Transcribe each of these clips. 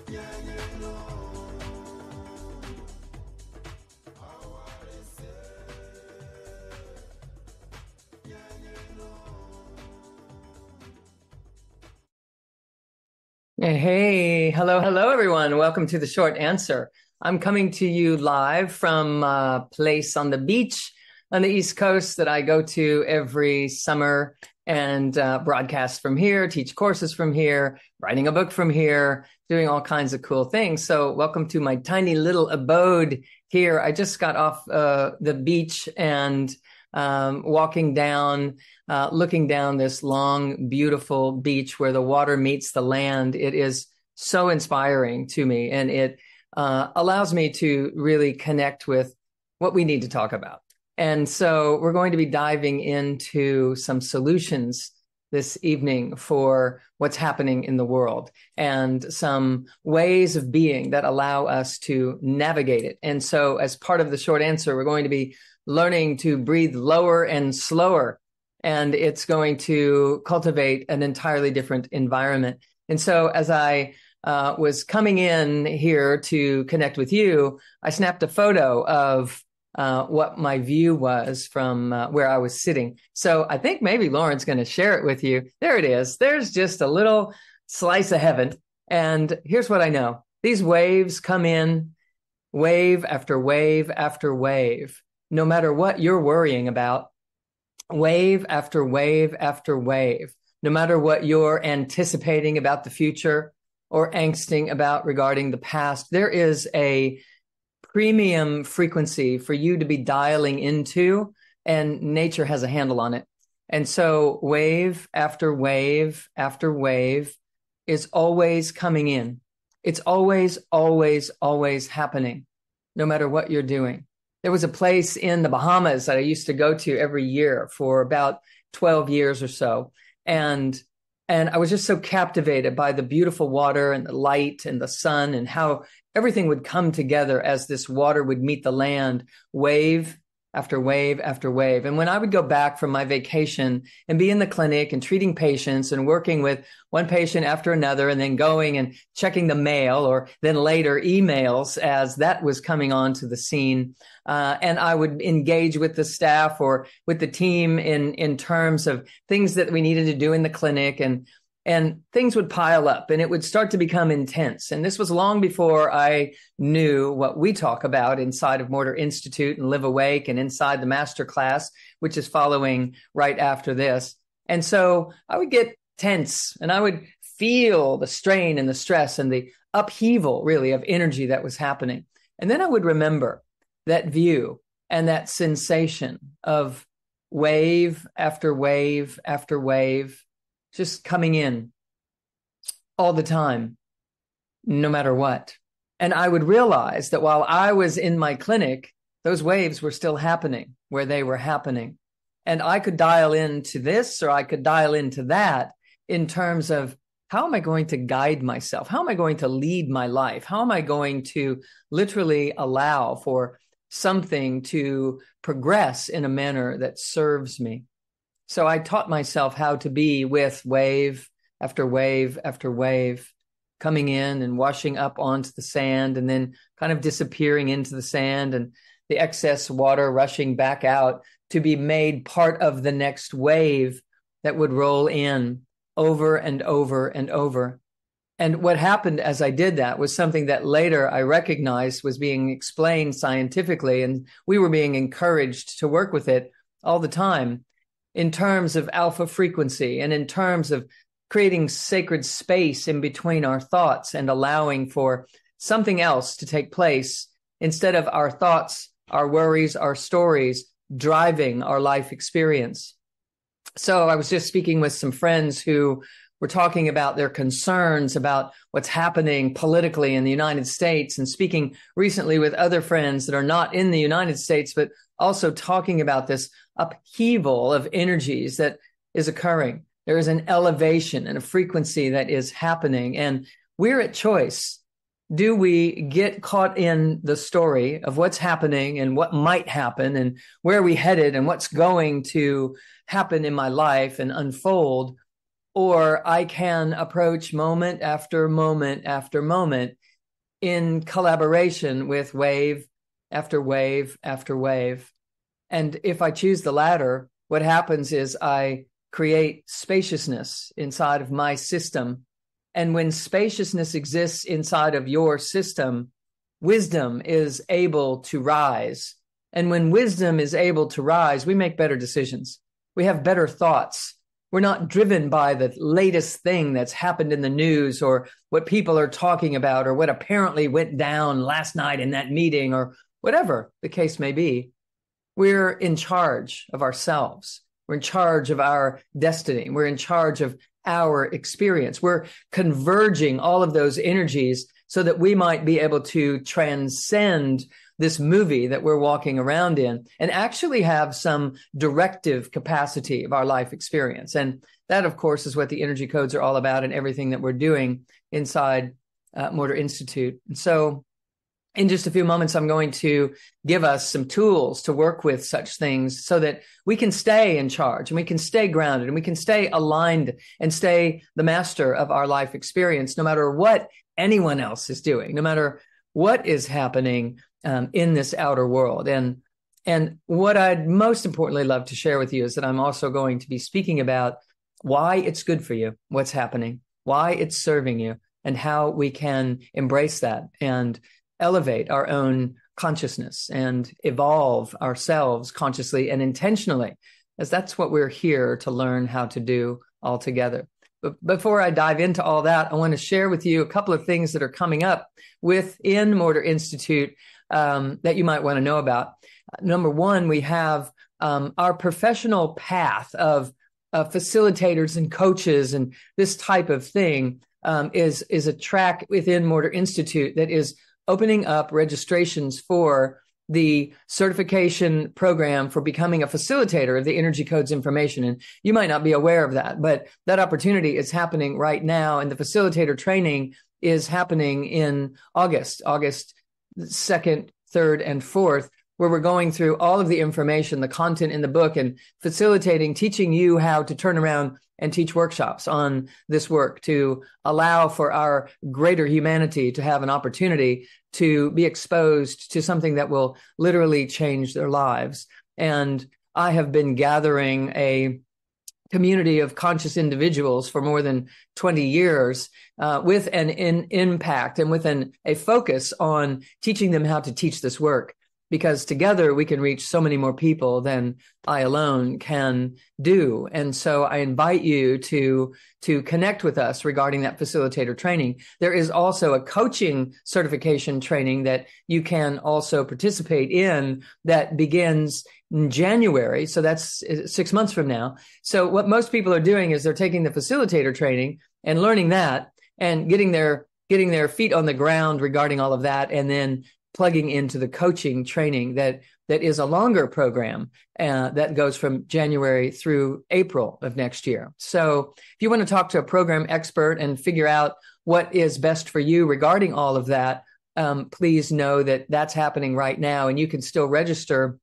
Hey, hello, everyone. Welcome to the short answer. I'm coming to you live from a place on the beach on the East Coast that I go to every summer and broadcast from here, teach courses from here, writing a book from here, doing all kinds of cool things. So welcome to my tiny little abode here. I just got off the beach and walking down, looking down this long, beautiful beach where the water meets the land. It is so inspiring to me, and it allows me to really connect with what we need to talk about. And so we're going to be diving into some solutions this evening for what's happening in the world and some ways of being that allow us to navigate it. And so as part of the short answer, we're going to be learning to breathe lower and slower, and it's going to cultivate an entirely different environment. And so as I was coming in here to connect with you, I snapped a photo of what my view was from where I was sitting. So I think maybe Lauren's going to share it with you. There it is. There's just a little slice of heaven. And here's what I know. These waves come in, wave after wave after wave. No matter what you're worrying about, wave after wave after wave, no matter what you're anticipating about the future or angsting about regarding the past, there is a premium frequency for you to be dialing into, and nature has a handle on it. And so wave after wave after wave is always coming in. It's always, always, always happening, no matter what you're doing. There was a place in the Bahamas that I used to go to every year for about 12 years or so. And I was just so captivated by the beautiful water and the light and the sun and how everything would come together as this water would meet the land, wave after wave after wave. And when I would go back from my vacation and be in the clinic and treating patients and working with one patient after another, and then going and checking the mail or then later emails as that was coming onto the scene. And I would engage with the staff or with the team in terms of things that we needed to do in the clinic, and things would pile up and it would start to become intense. And this was long before I knew what we talk about inside of Mortar Institute and Live Awake and inside the MasterClass, which is following right after this. And so I would get tense and I would feel the strain and the stress and the upheaval really of energy that was happening. And then I would remember that view and that sensation of wave after wave after wave just coming in all the time, no matter what. And I would realize that while I was in my clinic, those waves were still happening where they were happening. And I could dial into this or I could dial into that in terms of, how am I going to guide myself? How am I going to lead my life? How am I going to literally allow for something to progress in a manner that serves me? So I taught myself how to be with wave after wave after wave, coming in and washing up onto the sand and then kind of disappearing into the sand, and the excess water rushing back out to be made part of the next wave that would roll in over and over and over. And what happened as I did that was something that later I recognized was being explained scientifically, and we were being encouraged to work with it all the time in terms of alpha frequency and in terms of creating sacred space in between our thoughts and allowing for something else to take place instead of our thoughts, our worries, our stories driving our life experience. So I was just speaking with some friends who were talking about their concerns about what's happening politically in the United States, and speaking recently with other friends that are not in the United States, but also talking about this upheaval of energies that is occurring. There is an elevation and a frequency that is happening, and we're at choice. Do we get caught in the story of what's happening and what might happen and where are we headed and what's going to happen in my life and unfold? or I can approach moment after moment after moment in collaboration with wave after wave after wave. And if I choose the latter, what happens is I create spaciousness inside of my system. And when spaciousness exists inside of your system, wisdom is able to rise. And when wisdom is able to rise, we make better decisions. We have better thoughts. We're not driven by the latest thing that's happened in the news or what people are talking about or what apparently went down last night in that meeting or whatever the case may be. We're in charge of ourselves. We're in charge of our destiny. We're in charge of our experience. We're converging all of those energies so that we might be able to transcend this movie that we're walking around in and actually have some directive capacity of our life experience. And that, of course, is what the energy codes are all about and everything that we're doing inside Mortar Institute. And so in just a few moments, I'm going to give us some tools to work with such things so that we can stay in charge and we can stay grounded and we can stay aligned and stay the master of our life experience, no matter what anyone else is doing, no matter what is happening in this outer world. And what I'd most importantly love to share with you is that I'm also going to be speaking about why it's good for you, what's happening, why it's serving you, and how we can embrace that and elevate our own consciousness and evolve ourselves consciously and intentionally, as that's what we're here to learn how to do all together. But before I dive into all that, I want to share with you a couple of things that are coming up within Mortar Institute that you might want to know about. Number one, we have our professional path of facilitators and coaches, and this type of thing is a track within Mortar Institute that is opening up registrations for the certification program for becoming a facilitator of the energy codes information. And you might not be aware of that, but that opportunity is happening right now. And the facilitator training is happening in August 2nd, 3rd, and 4th, where we're going through all of the information, the content in the book, and facilitating, teaching you how to turn around and teach workshops on this work to allow for our greater humanity to have an opportunity to be exposed to something that will literally change their lives. And I have been gathering a community of conscious individuals for more than 20 years with an impact and with a focus on teaching them how to teach this work. Because together we can reach so many more people than I alone can do. And so I invite you to connect with us regarding that facilitator training. There is also a coaching certification training that you can also participate in that begins in January. So that's 6 months from now. So what most people are doing is they're taking the facilitator training and learning that and getting their feet on the ground regarding all of that, and then plugging into the coaching training that is a longer program that goes from January through April of next year. So if you want to talk to a program expert and figure out what is best for you regarding all of that, please know that that's happening right now, and you can still register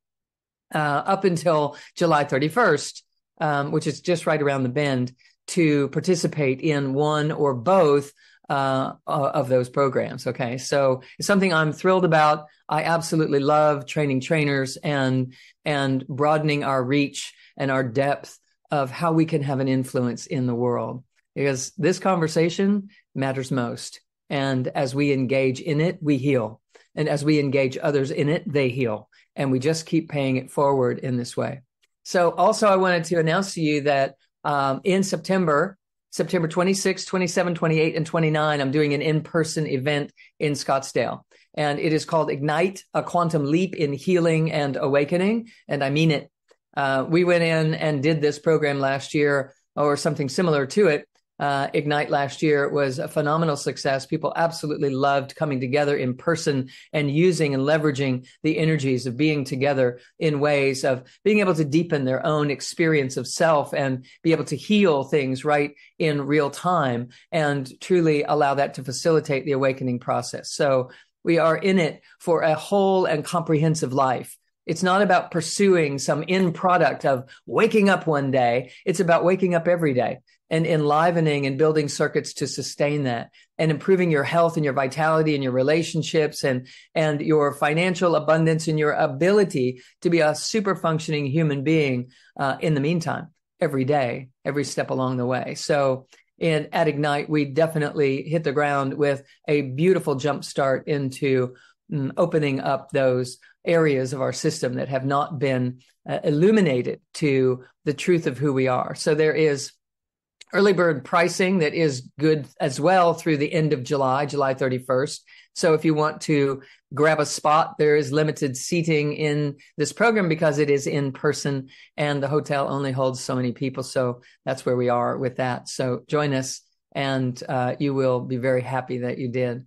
up until July 31st, which is just right around the bend, to participate in one or both of those programs. Okay. So it's something I'm thrilled about. I absolutely love training trainers and broadening our reach and our depth of how we can have an influence in the world, because this conversation matters most. And as we engage in it, we heal. And as we engage others in it, they heal. And we just keep paying it forward in this way. So also I wanted to announce to you that in September 26, 27, 28, and 29, I'm doing an in-person event in Scottsdale. And it is called Ignite, a Quantum Leap in Healing and Awakening. And I mean it. We went in and did this program last year, or something similar to it. Ignite last year was a phenomenal success. People absolutely loved coming together in person and using and leveraging the energies of being together in ways of being able to deepen their own experience of self and be able to heal things right in real time and truly allow that to facilitate the awakening process. So we are in it for a whole and comprehensive life. It's not about pursuing some end product of waking up one day. It's about waking up every day and enlivening and building circuits to sustain that, and improving your health and your vitality and your relationships and your financial abundance and your ability to be a super functioning human being in the meantime, every day, every step along the way. So at Ignite, we definitely hit the ground with a beautiful jump start into opening up those areas of our system that have not been illuminated to the truth of who we are. So there is early bird pricing that is good as well through the end of July 31st. So if you want to grab a spot, there is limited seating in this program because it is in person and the hotel only holds so many people. So that's where we are with that. So join us and you will be very happy that you did.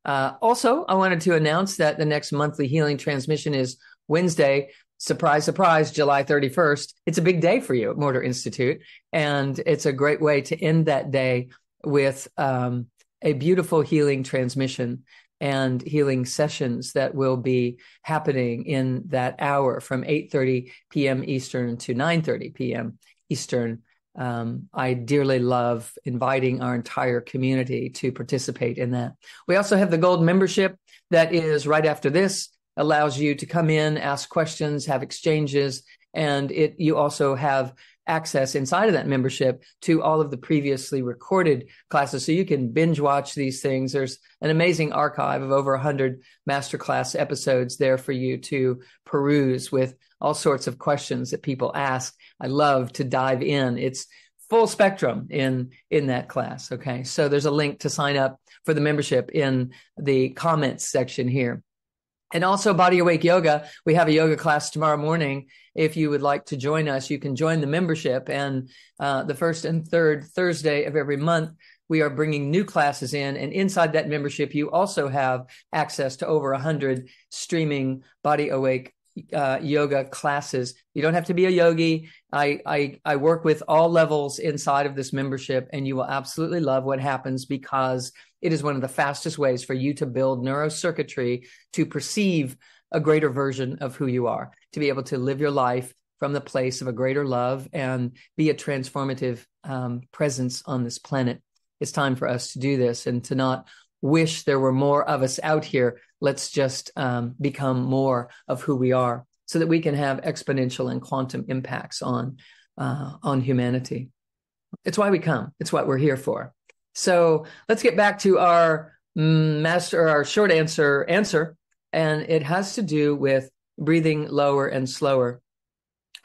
Also, I wanted to announce that the next monthly healing transmission is Wednesday. Surprise, surprise, July 31st. It's a big day for you at Mortar Institute. And it's a great way to end that day with a beautiful healing transmission and healing sessions that will be happening in that hour from 8:30 p.m. Eastern to 9:30 p.m. Eastern. I dearly love inviting our entire community to participate in that. We also have the gold membership that is right after this, allows you to come in, ask questions, have exchanges, and you also have access inside of that membership to all of the previously recorded classes. So you can binge watch these things. There's an amazing archive of over 100 MasterClass episodes there for you to peruse with all sorts of questions that people ask. I love to dive in. It's full spectrum in that class. Okay. So there's a link to sign up for the membership in the comments section here. And also Body Awake Yoga. We have a yoga class tomorrow morning. If you would like to join us, you can join the membership. And the first and third Thursday of every month, we are bringing new classes in. And inside that membership, you also have access to over 100 streaming Body Awake yoga classes. You don't have to be a yogi. I work with all levels inside of this membership, and you will absolutely love what happens because it is one of the fastest ways for you to build neurocircuitry to perceive a greater version of who you are, to be able to live your life from the place of a greater love and be a transformative presence on this planet. It's time for us to do this and to not wish there were more of us out here. Let's just become more of who we are so that we can have exponential and quantum impacts on humanity. It's why we come. It's what we're here for. So let's get back to our short answer, and it has to do with breathing lower and slower.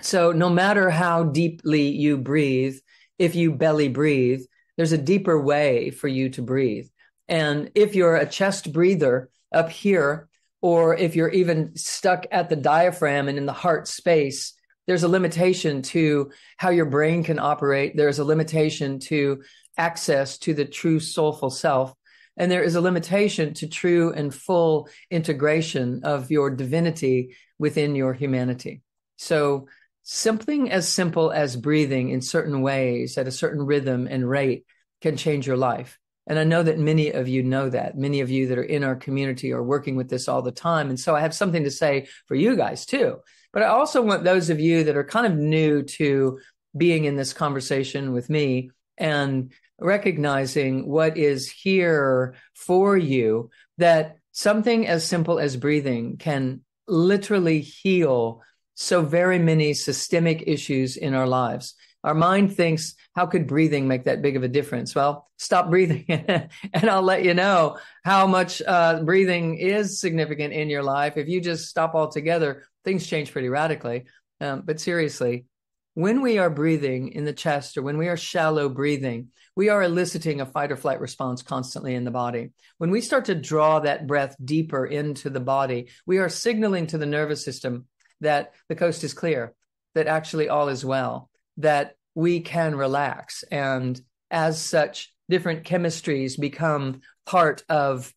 So no matter how deeply you breathe, if you belly breathe, there's a deeper way for you to breathe. And if you're a chest breather up here, or if you're even stuck at the diaphragm and in the heart space, there's a limitation to how your brain can operate. There's a limitation to access to the true soulful self. And there is a limitation to true and full integration of your divinity within your humanity. So something as simple as breathing in certain ways at a certain rhythm and rate can change your life. And I know that many of you know that. Many of you that are in our community are working with this all the time. And so I have something to say for you guys too. But I also want those of you that are kind of new to being in this conversation with me and recognizing what is here for you, that something as simple as breathing can literally heal so very many systemic issues in our lives. Our mind thinks, how could breathing make that big of a difference? Well, stop breathing and I'll let you know how much breathing is significant in your life. If you just stop altogether, things change pretty radically. But seriously, when we are breathing in the chest or when we are shallow breathing, we are eliciting a fight or flight response constantly in the body. When we start to draw that breath deeper into the body, we are signaling to the nervous system that the coast is clear, that actually all is well, that we can relax. And as such, different chemistries become part of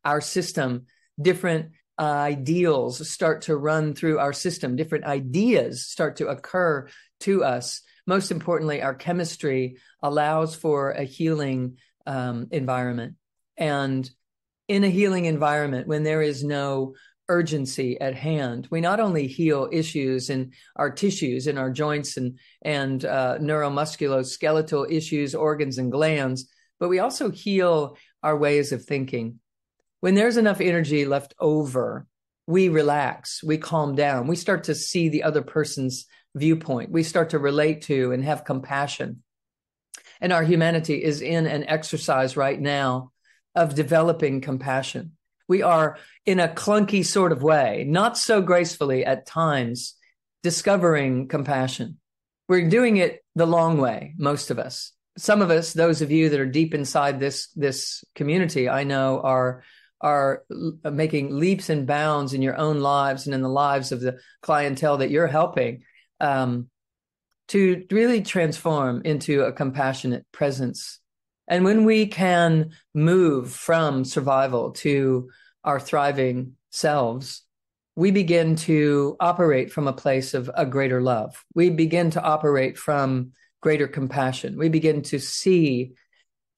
our system. Different ideals start to run through our system. Different ideas start to occur to us. Most importantly, our chemistry allows for a healing environment. And in a healing environment, when there is no urgency at hand. We not only heal issues in our tissues, in our joints and neuromusculoskeletal issues, organs and glands, but we also heal our ways of thinking. When there's enough energy left over, we relax, we calm down, we start to see the other person's viewpoint, we start to relate to and have compassion. And our humanity is in an exercise right now of developing compassion. We are, in a clunky sort of way, not so gracefully at times, discovering compassion. We're doing it the long way, most of us. Some of us, those of you that are deep inside this community, I know are making leaps and bounds in your own lives and in the lives of the clientele that you're helping, to really transform into a compassionate presence. And when we can move from survival to our thriving selves, we begin to operate from a place of a greater love. We begin to operate from greater compassion. We begin to see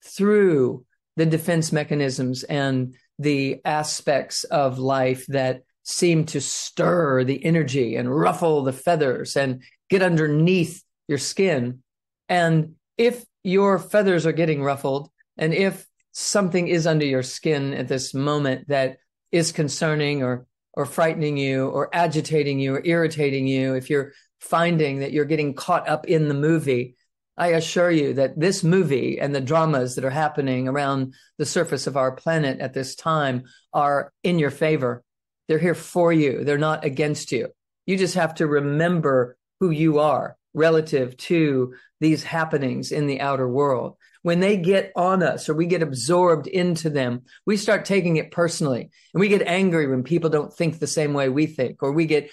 through the defense mechanisms and the aspects of life that seem to stir the energy and ruffle the feathers and get underneath your skin. And if your feathers are getting ruffled, and if something is under your skin at this moment that is concerning or frightening you or agitating you or irritating you, if you're finding that you're getting caught up in the movie, I assure you that this movie and the dramas that are happening around the surface of our planet at this time are in your favor. They're here for you. They're not against you. You just have to remember who you are relative to these happenings in the outer world. When they get on us or we get absorbed into them, we start taking it personally, and we get angry when people don't think the same way we think, or we get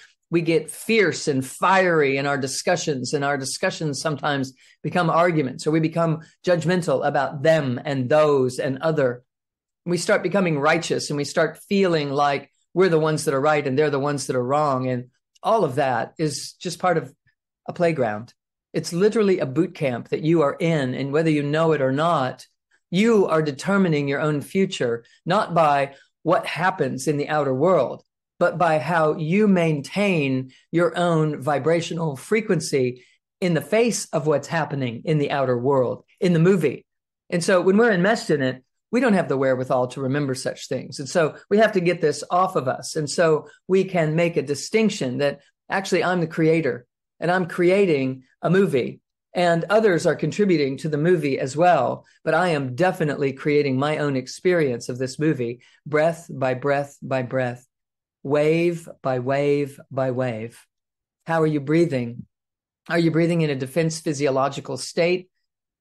fierce and fiery in our discussions, and our discussions sometimes become arguments, or we become judgmental about them and those and other. We start becoming righteous, and we start feeling like we're the ones that are right and they're the ones that are wrong. And all of that is just part of a playground. It's literally a boot camp that you are in, and whether you know it or not, you are determining your own future, not by what happens in the outer world, but by how you maintain your own vibrational frequency in the face of what's happening in the outer world, in the movie. And so when we're enmeshed in it, we don't have the wherewithal to remember such things. And so we have to get this off of us. And so we can make a distinction that actually I'm the creator, and I'm creating a movie, and others are contributing to the movie as well. But I am definitely creating my own experience of this movie, breath by breath by breath, wave by wave by wave. How are you breathing? Are you breathing in a defense physiological state?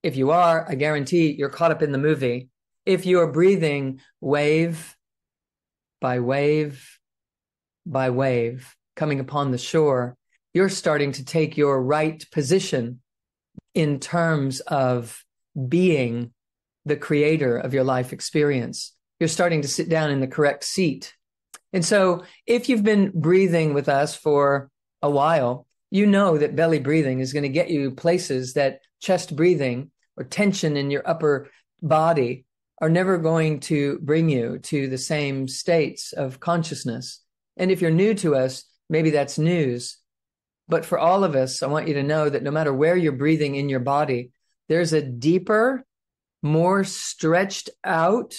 If you are, I guarantee you're caught up in the movie. If you're breathing wave by wave by wave, coming upon the shore, you're starting to take your right position in terms of being the creator of your life experience. You're starting to sit down in the correct seat. And so if you've been breathing with us for a while, you know that belly breathing is going to get you places that chest breathing or tension in your upper body are never going to bring you to the same states of consciousness. And if you're new to us, maybe that's news. But for all of us, I want you to know that no matter where you're breathing in your body, there's a deeper, more stretched out,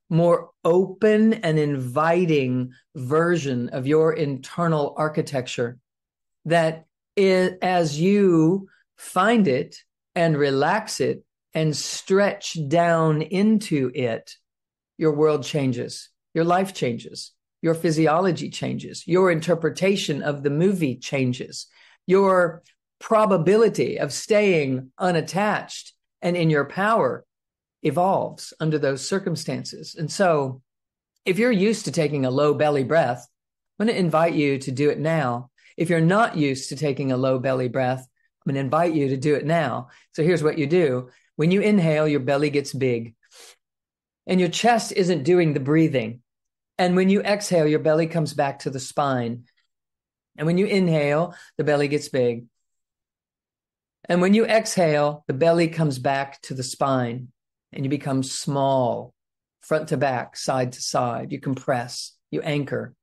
more open and inviting version of your internal architecture that as you find it and relax it and stretch down into it, your world changes, your life changes, your physiology changes, your interpretation of the movie changes. Your probability of staying unattached and in your power evolves under those circumstances. And so if you're used to taking a low belly breath, I'm going to invite you to do it now. If you're not used to taking a low belly breath, I'm going to invite you to do it now. So here's what you do. When you inhale, your belly gets big and your chest isn't doing the breathing. And when you exhale, your belly comes back to the spine. And when you inhale, the belly gets big. And when you exhale, the belly comes back to the spine and you become small, front to back, side to side. You compress, you anchor.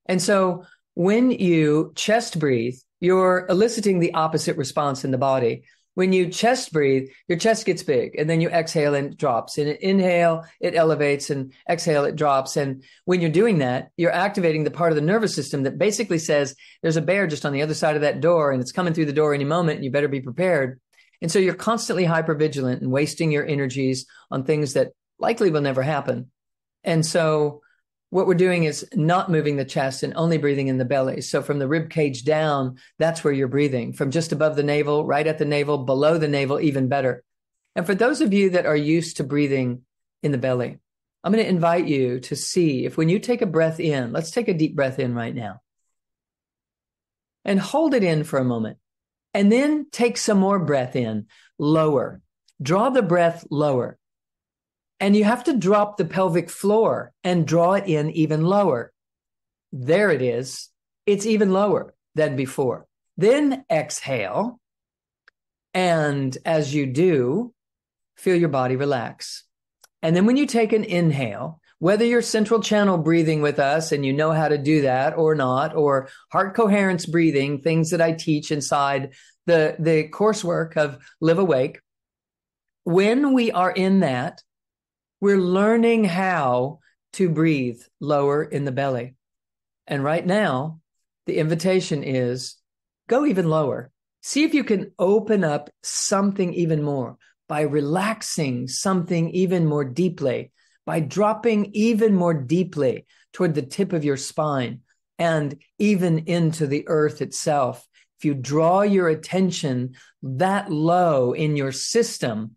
And so when you chest breathe, you're eliciting the opposite response in the body. When you chest breathe, your chest gets big, and then you exhale and it drops. And inhale, it elevates, and exhale, it drops. And when you're doing that, you're activating the part of the nervous system that basically says there's a bear just on the other side of that door, and it's coming through the door any moment, and you better be prepared. And so you're constantly hypervigilant and wasting your energies on things that likely will never happen. And so what we're doing is not moving the chest and only breathing in the belly. So from the rib cage down, that's where you're breathing. From just above the navel, right at the navel, below the navel, even better. And for those of you that are used to breathing in the belly, I'm going to invite you to see if when you take a breath in, let's take a deep breath in right now and hold it in for a moment. And then take some more breath in, lower. Draw the breath lower. And you have to drop the pelvic floor and draw it in even lower. There it is. It's even lower than before. Then exhale. And as you do, feel your body relax. And then when you take an inhale, whether you're central channel breathing with us and you know how to do that or not, or heart coherence breathing, things that I teach inside the coursework of Live Awake, when we are in that, we're learning how to breathe lower in the belly. And right now, the invitation is go even lower. See if you can open up something even more by relaxing something even more deeply, by dropping even more deeply toward the tip of your spine and even into the earth itself. If you draw your attention that low in your system,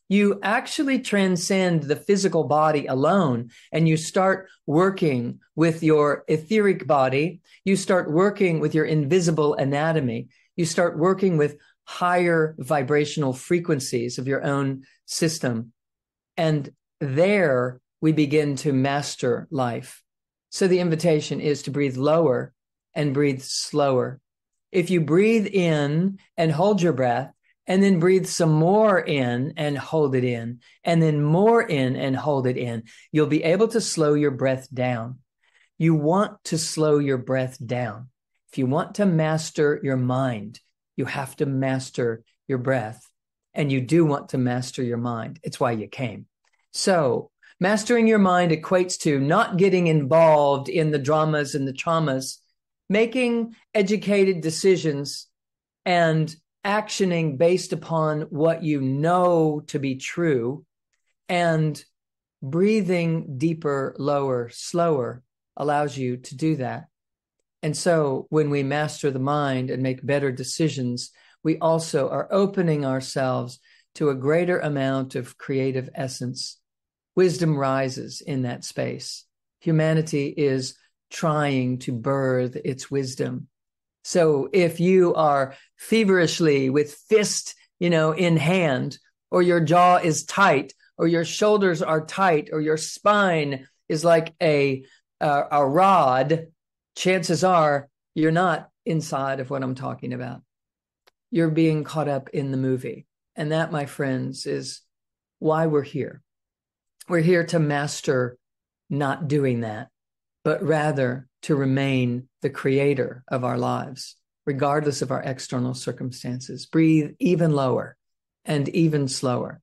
you actually transcend the physical body alone, and you start working with your etheric body. You start working with your invisible anatomy. You start working with higher vibrational frequencies of your own system. And there we begin to master life. So the invitation is to breathe lower and breathe slower. If you breathe in and hold your breath, and then breathe some more in and hold it in, and then more in and hold it in, you'll be able to slow your breath down. You want to slow your breath down. If you want to master your mind, you have to master your breath. And you do want to master your mind. It's why you came. So mastering your mind equates to not getting involved in the dramas and the traumas, making educated decisions and actioning based upon what you know to be true, and breathing deeper, lower, slower allows you to do that. And so when we master the mind and make better decisions, we also are opening ourselves to a greater amount of creative essence. Wisdom rises in that space. Humanity is trying to birth its wisdom. So if you are feverishly with fist, in hand, or your jaw is tight, or your shoulders are tight, or your spine is like a rod, chances are you're not inside of what I'm talking about. You're being caught up in the movie. And that, my friends, is why we're here. We're here to master not doing that, but rather to remain the creator of our lives, regardless of our external circumstances. Breathe even lower and even slower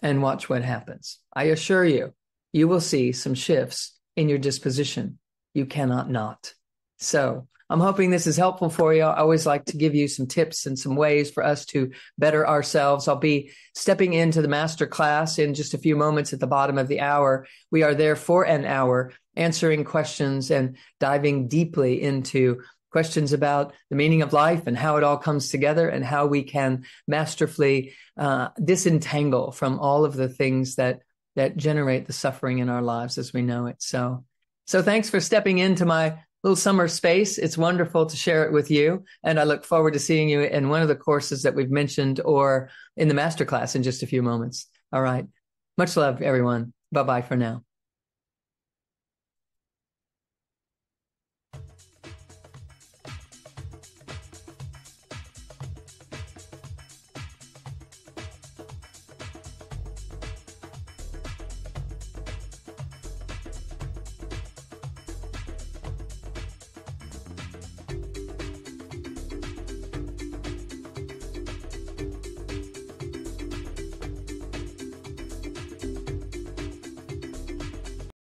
and watch what happens. I assure you, you will see some shifts in your disposition. You cannot not. So I'm hoping this is helpful for you. I always like to give you some tips and some ways for us to better ourselves. I'll be stepping into the MasterClass in just a few moments at the bottom of the hour. We are there for an hour, answering questions and diving deeply into questions about the meaning of life and how it all comes together and how we can masterfully disentangle from all of the things that generate the suffering in our lives as we know it. So thanks for stepping into my little summer space. It's wonderful to share it with you. And I look forward to seeing you in one of the courses that we've mentioned or in the MasterClass in just a few moments. All right. Much love, everyone. Bye-bye for now.